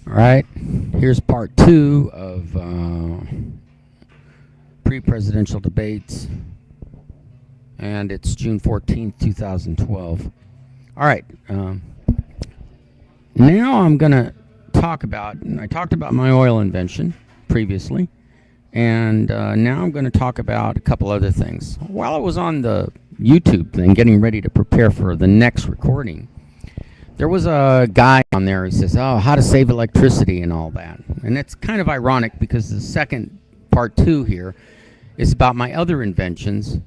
All right, here's part two of pre-presidential debates, and it's June 14th, 2012. All right, now I'm going to talk about, I talked about my oil invention previously, and now I'm going to talk about a couple other things. While I was on the YouTube thing, getting ready to prepare for the next recording, there was a guy on there who says, oh, how to save electricity and all that. And it's kind of ironic because the second part two here is about my other inventions,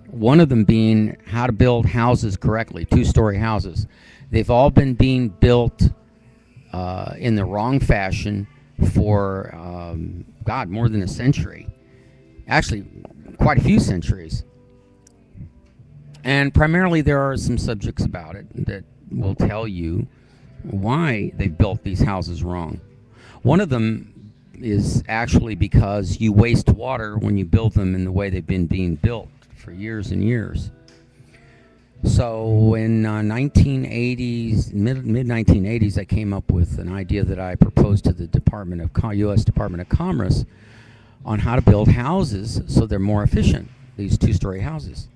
one of them being how to build houses correctly, two-story houses. They've all been being built in the wrong fashion for, God, more than a century. Actually, quite a few centuries. And primarily there are some subjects about it that will tell you why they built these houses wrong. One of them is actually because you waste water when you build them in the way they've been being built for years and years. So in 1980s, mid-1980s, I came up with an idea that I proposed to the U.S. Department of Commerce on how to build houses so they're more efficient, these two-story houses.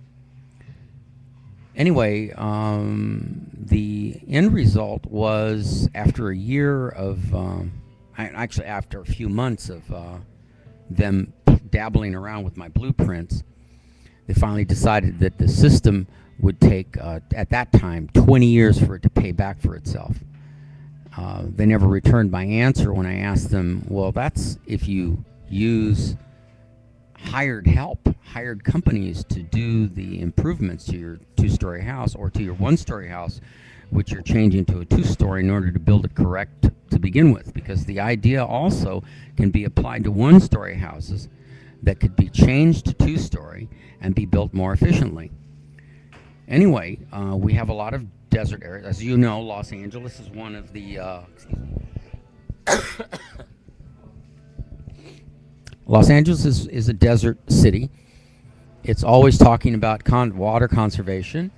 Anyway, the end result was after a year of, actually after a few months of them dabbling around with my blueprints, they finally decided that the system would take, at that time, 20 years for it to pay back for itself. They never returned my answer when I asked them, well, that's if you use hired companies to do the improvements to your two-story house or to your one-story house, which you're changing to a two-story in order to build it correct to begin with, because the idea also can be applied to one-story houses that could be changed to two-story and be built more efficiently. Anyway, we have a lot of desert areas. As you know, Los Angeles is one of the Los Angeles is a desert city. It's always talking about water conservation.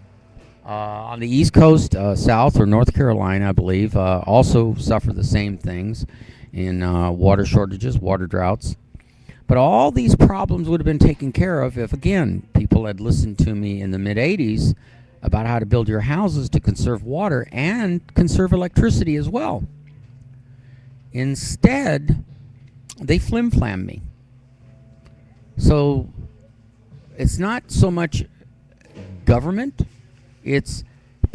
On the East Coast, South or North Carolina, I believe, also suffer the same things in water shortages, water droughts. But all these problems would have been taken care of if, again, people had listened to me in the mid-'80s about how to build your houses to conserve water and conserve electricity as well. Instead, they flim-flam me. So it's not so much government, it's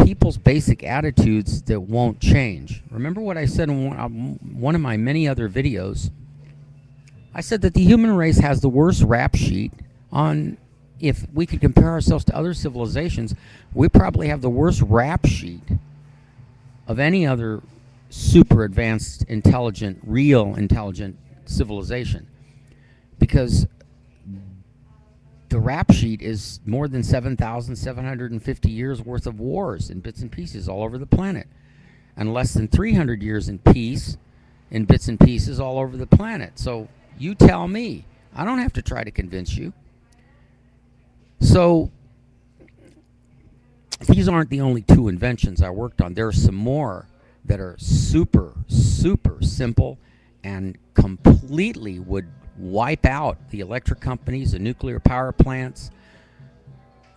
people's basic attitudes that won't change. Remember what I said in one of my many other videos? I said that the human race has the worst rap sheet on, if we could compare ourselves to other civilizations, we probably have the worst rap sheet of any other super advanced, intelligent, real intelligent civilization. Because the rap sheet is more than 7,750 years worth of wars in bits and pieces all over the planet, and less than 300 years in peace in bits and pieces all over the planet. So you tell me. I don't have to try to convince you. So these aren't the only two inventions I worked on. There are some more that are super, super simple and completely would wipe out the electric companies, the nuclear power plants.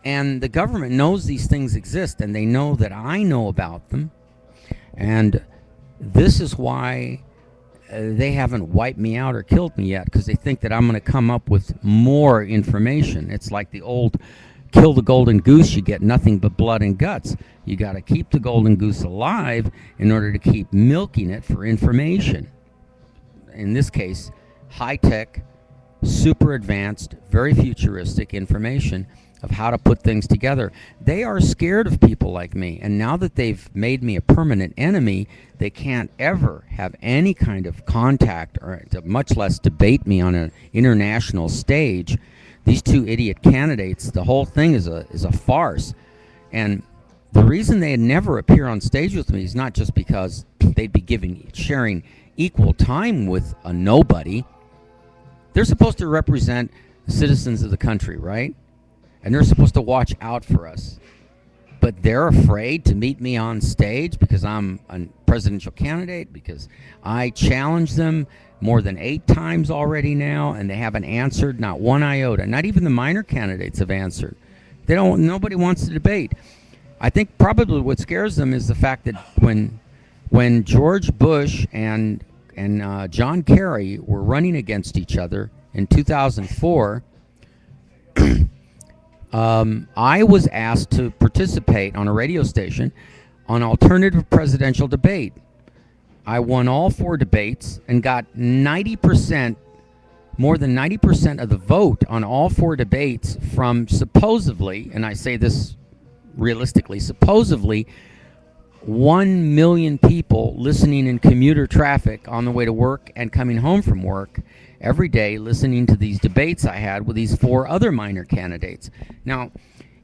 And the government knows these things exist, and they know that I know about them. And this is why they haven't wiped me out or killed me yet, because they think that I'm going to come up with more information. It's like the old kill the golden goose, you get nothing but blood and guts. You got to keep the golden goose alive in order to keep milking it for information. In this case, high-tech, super advanced, very futuristic information of how to put things together. They are scared of people like me, and now that they've made me a permanent enemy, they can't ever have any kind of contact, or much less debate me on an international stage. These two idiot candidates, the whole thing is a farce. And the reason they'd never appear on stage with me is not just because they'd be sharing equal time with a nobody. They're supposed to represent the citizens of the country, right? And they're supposed to watch out for us. But they're afraid to meet me on stage because I'm a presidential candidate because I challenged them more than 8 times already now, and they haven't answered, not one iota. Not even the minor candidates have answered. They don't. Nobody wants to debate. I think probably what scares them is the fact that when George Bush and John Kerry were running against each other in 2004, I was asked to participate on a radio station on alternative presidential debate. I won all 4 debates and got 90%, more than 90% of the vote on all 4 debates from supposedly, and I say this realistically, supposedly 1 million people listening in commuter traffic on the way to work and coming home from work every day, listening to these debates I had with these 4 other minor candidates. Now,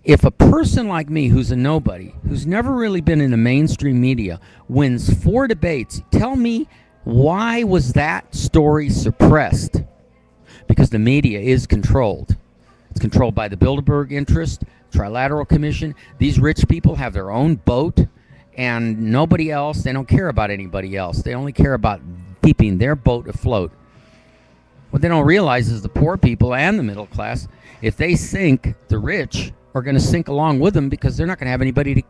if a person like me, who's a nobody, who's never really been in the mainstream media, wins 4 debates, tell me, why was that story suppressed? Because the media is controlled. It's controlled by the Bilderberg interest, Trilateral Commission. These rich people have their own boat, and nobody else. They don't care about anybody else. They only care about keeping their boat afloat. What they don't realize is the poor people and the middle class, if they sink, the rich are going to sink along with them, because they're not going to have anybody to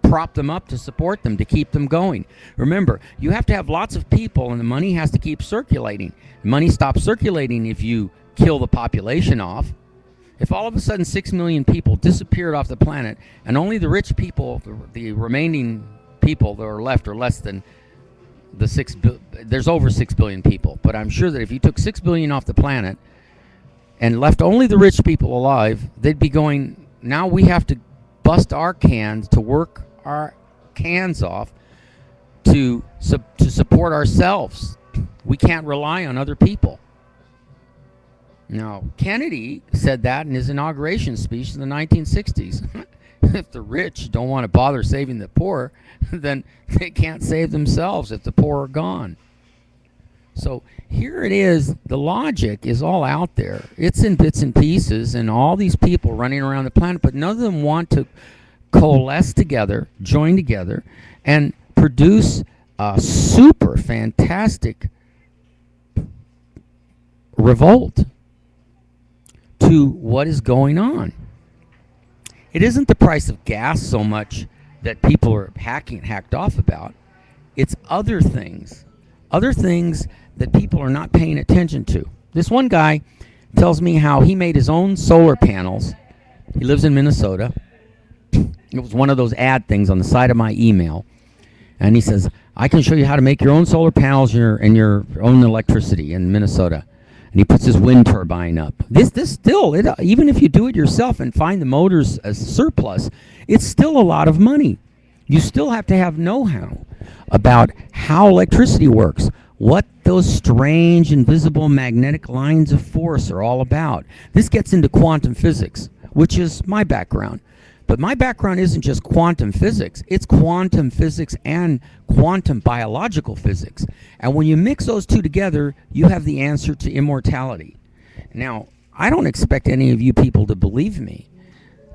prop them up, to support them, to keep them going. Remember, you have to have lots of people, and the money has to keep circulating. Money stops circulating if you kill the population off. If all of a sudden 6 million people disappeared off the planet, and only the rich people, the remaining people that are left, are less than the there's over 6 billion people, but I'm sure that if you took 6 billion off the planet and left only the rich people alive, they'd be going, now we have to bust our cans, to work our cans off to support ourselves. We can't rely on other people. Now, Kennedy said that in his inauguration speech in the 1960s. If the rich don't want to bother saving the poor, then they can't save themselves if the poor are gone. So here it is. The logic is all out there. It's in bits and pieces, and all these people running around the planet, but none of them want to coalesce together, join together, and produce a super fantastic revolt to what is going on. It isn't the price of gas so much that people are hacked off about. It's other things that people are not paying attention to. This one guy tells me how he made his own solar panels. He lives in Minnesota. It was one of those ad things on the side of my email. And he says, I can show you how to make your own solar panels and your own electricity in Minnesota. And he puts his wind turbine up. This still, even if you do it yourself and find the motors as surplus, it's still a lot of money. You still have to have know-how about how electricity works, what those strange invisible magnetic lines of force are all about. This gets into quantum physics, which is my background. But my background isn't just quantum physics. It's quantum physics and quantum biological physics. And when you mix those two together, you have the answer to immortality. Now, I don't expect any of you people to believe me,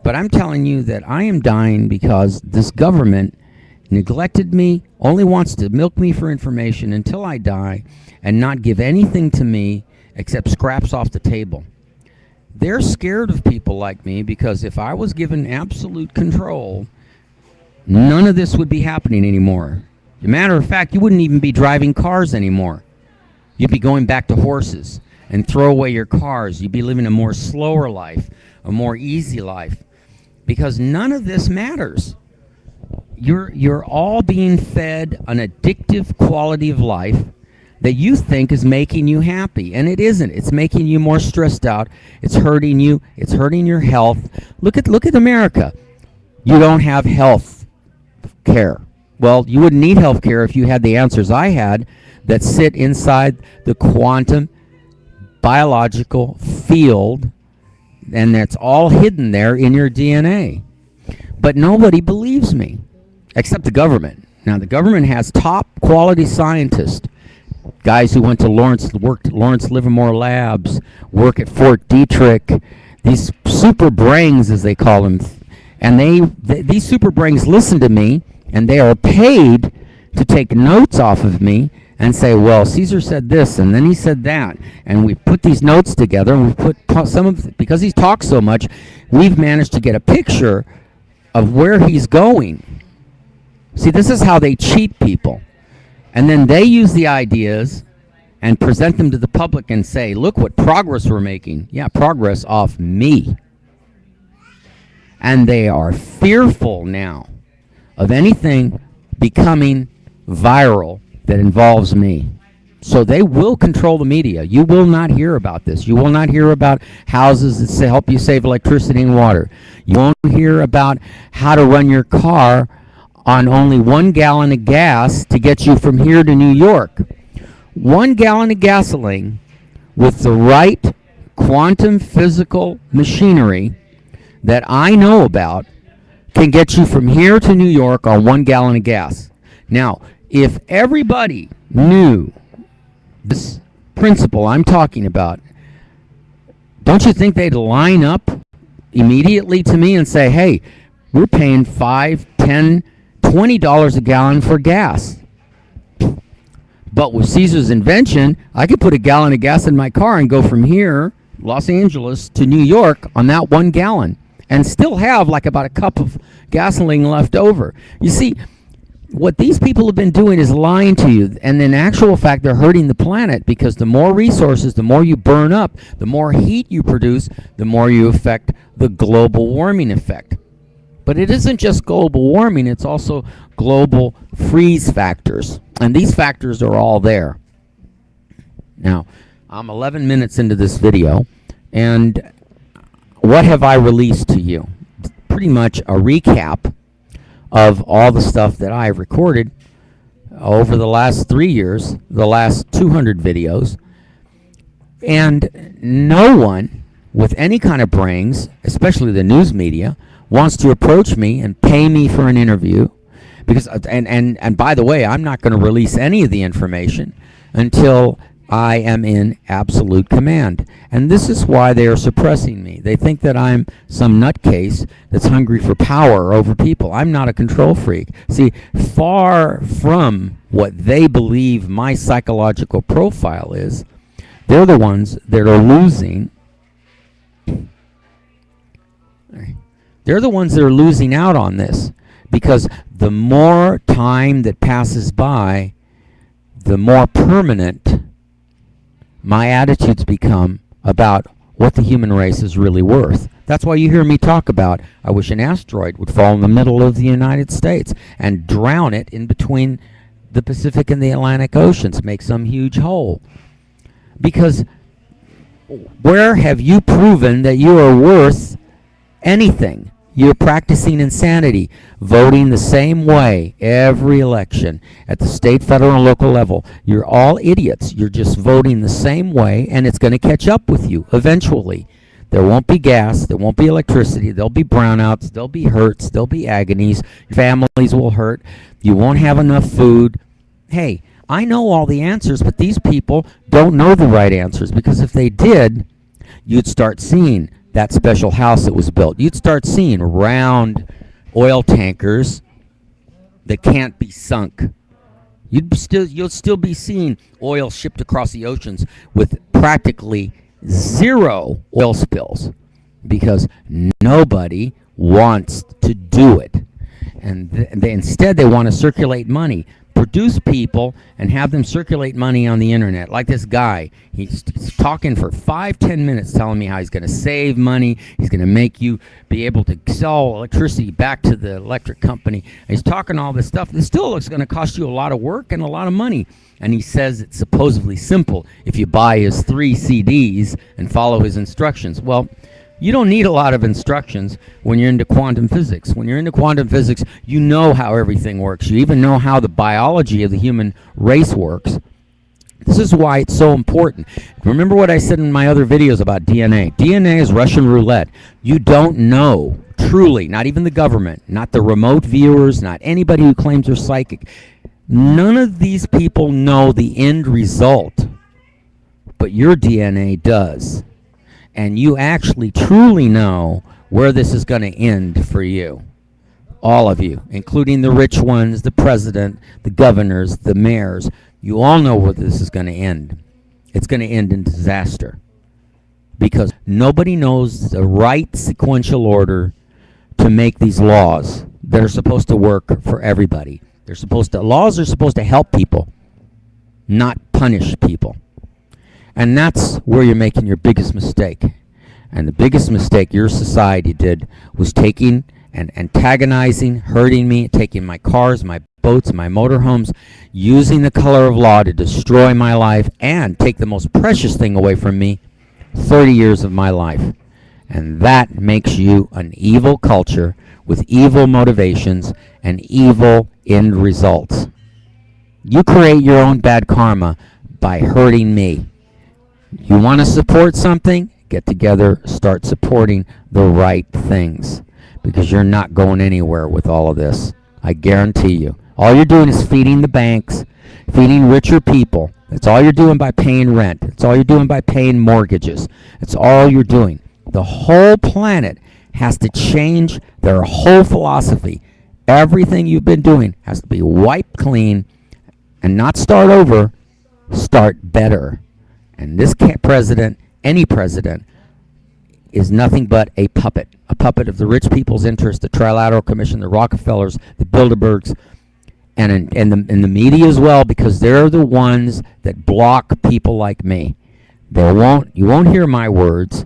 but I'm telling you that I am dying because this government neglected me, only wants to milk me for information until I die, and not give anything to me except scraps off the table. They're scared of people like me because if I was given absolute control, none of this would be happening anymore. As a matter of fact, you wouldn't even be driving cars anymore. You'd be going back to horses and throw away your cars. You'd be living a more slower life, a more easy life, because none of this matters. You're all being fed an addictive quality of life that you think is making you happy, and it isn't. It's making you more stressed out. It's hurting you. It's hurting your health. Look at America. You don't have health care. Well, you wouldn't need health care if you had the answers I had that sit inside the quantum biological field, and that's all hidden there in your DNA. But nobody believes me, except the government. Now, the government has top quality scientists, guys who went to worked at Lawrence Livermore Labs, work at Fort Detrick, these super brains, as they call them. And these super brains listen to me, and they are paid to take notes off of me and say, well, Caesar said this, and then he said that, and we put these notes together, and we put some of, because he's talked so much, we've managed to get a picture of where he's going. See, this is how they cheat people. And then they use the ideas and present them to the public and say, look what progress we're making. Yeah, progress off me. And they are fearful now of anything becoming viral that involves me. So they will control the media. You will not hear about this. You will not hear about houses that help you save electricity and water. You won't hear about how to run your car on only 1 gallon of gas to get you from here to New York. 1 gallon of gasoline with the right quantum physical machinery that I know about can get you from here to New York on 1 gallon of gas. Now, if everybody knew this principle I'm talking about, don't you think they'd line up immediately to me and say, hey, we're paying $5, $10, $20 a gallon for gas? But with Caesar's invention, I could put a gallon of gas in my car and go from here, Los Angeles, to New York on that 1 gallon and still have like about a cup of gasoline left over. You see, what these people have been doing is lying to you, and in actual fact, they're hurting the planet, because the more resources, the more you burn up, the more heat you produce, the more you affect the global warming effect. But it isn't just global warming, it's also global freeze factors. And these factors are all there. Now, I'm 11 minutes into this video, and what have I released to you? Pretty much a recap of all the stuff that I've recorded over the last 3 years, the last 200 videos. And no one with any kind of brains, especially the news media, wants to approach me and pay me for an interview. Because and by the way, I'm not going to release any of the information until I am in absolute command. And this is why they are suppressing me. They think that I'm some nutcase that's hungry for power over people. I'm not a control freak. See, far from what they believe my psychological profile is, they're the ones that are losing. They're the ones that are losing out on this, because the more time that passes by, the more permanent my attitudes become about what the human race is really worth. That's why you hear me talk about, I wish an asteroid would fall in the middle of the United States and drown it in between the Pacific and the Atlantic Oceans, make some huge hole. Because where have you proven that you are worth anything? You're practicing insanity, voting the same way every election at the state, federal, and local level. You're all idiots. You're just voting the same way, and it's going to catch up with you eventually. There won't be gas. There won't be electricity. There'll be brownouts. There'll be hurts. There'll be agonies. Your families will hurt. You won't have enough food. Hey, I know all the answers, but these people don't know the right answers, because if they did, you'd start seeing that special house that was built. You'd start seeing round oil tankers that can't be sunk. You'll still be seeing oil shipped across the oceans with practically zero oil spills, because nobody wants to do it. And instead they want to circulate money, produce people, and have them circulate money on the internet. Like this guy, he's talking for 5-10 minutes telling me how he's going to save money, he's going to make you be able to sell electricity back to the electric company. He's talking all this stuff. This still looks going to cost you a lot of work and a lot of money. And he says it's supposedly simple if you buy his 3 CDs and follow his instructions. Well, you don't need a lot of instructions when you're into quantum physics. When you're into quantum physics, you know how everything works. You even know how the biology of the human race works. This is why it's so important. Remember what I said in my other videos about DNA. DNA is Russian roulette. You don't know, truly, not even the government, not the remote viewers, not anybody who claims they're psychic. None of these people know the end result, but your DNA does. And you actually truly know where this is going to end for you. all of you, including the rich ones, the president, the governors, the mayors, you all know where this is going to end. It's going to end in disaster because nobody knows the right sequential order to make these laws that are supposed to work for everybody. Laws are supposed to help people, not punish people. And that's where you're making your biggest mistake. And the biggest mistake your society did was taking and antagonizing, hurting me, taking my cars, my boats, my motorhomes, using the color of law to destroy my life and take the most precious thing away from me, 30 years of my life. And that makes you an evil culture with evil motivations and evil end results. You create your own bad karma by hurting me. You want to support something? Get together, start supporting the right things, because you're not going anywhere with all of this. I guarantee you. All you're doing is feeding the banks, feeding richer people. That's all you're doing by paying rent. That's all you're doing by paying mortgages. That's all you're doing. The whole planet has to change their whole philosophy. Everything you've been doing has to be wiped clean and not start over, start better. And this president, any president, is nothing but a puppet of the rich people's interest, the Trilateral Commission, the Rockefellers, the Bilderbergs, and the media as well, because they're the ones that block people like me. You won't hear my words,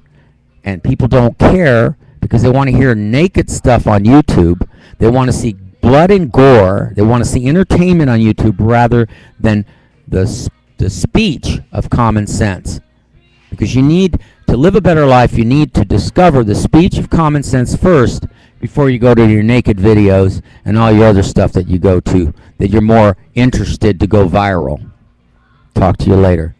and people don't care because they want to hear naked stuff on YouTube. They want to see blood and gore. They want to see entertainment on YouTube rather than the speech of common sense. Because you need to live a better life, you need to discover the speech of common sense first before you go to your naked videos and all your other stuff that you go to, that you're more interested to go viral. Talk to you later.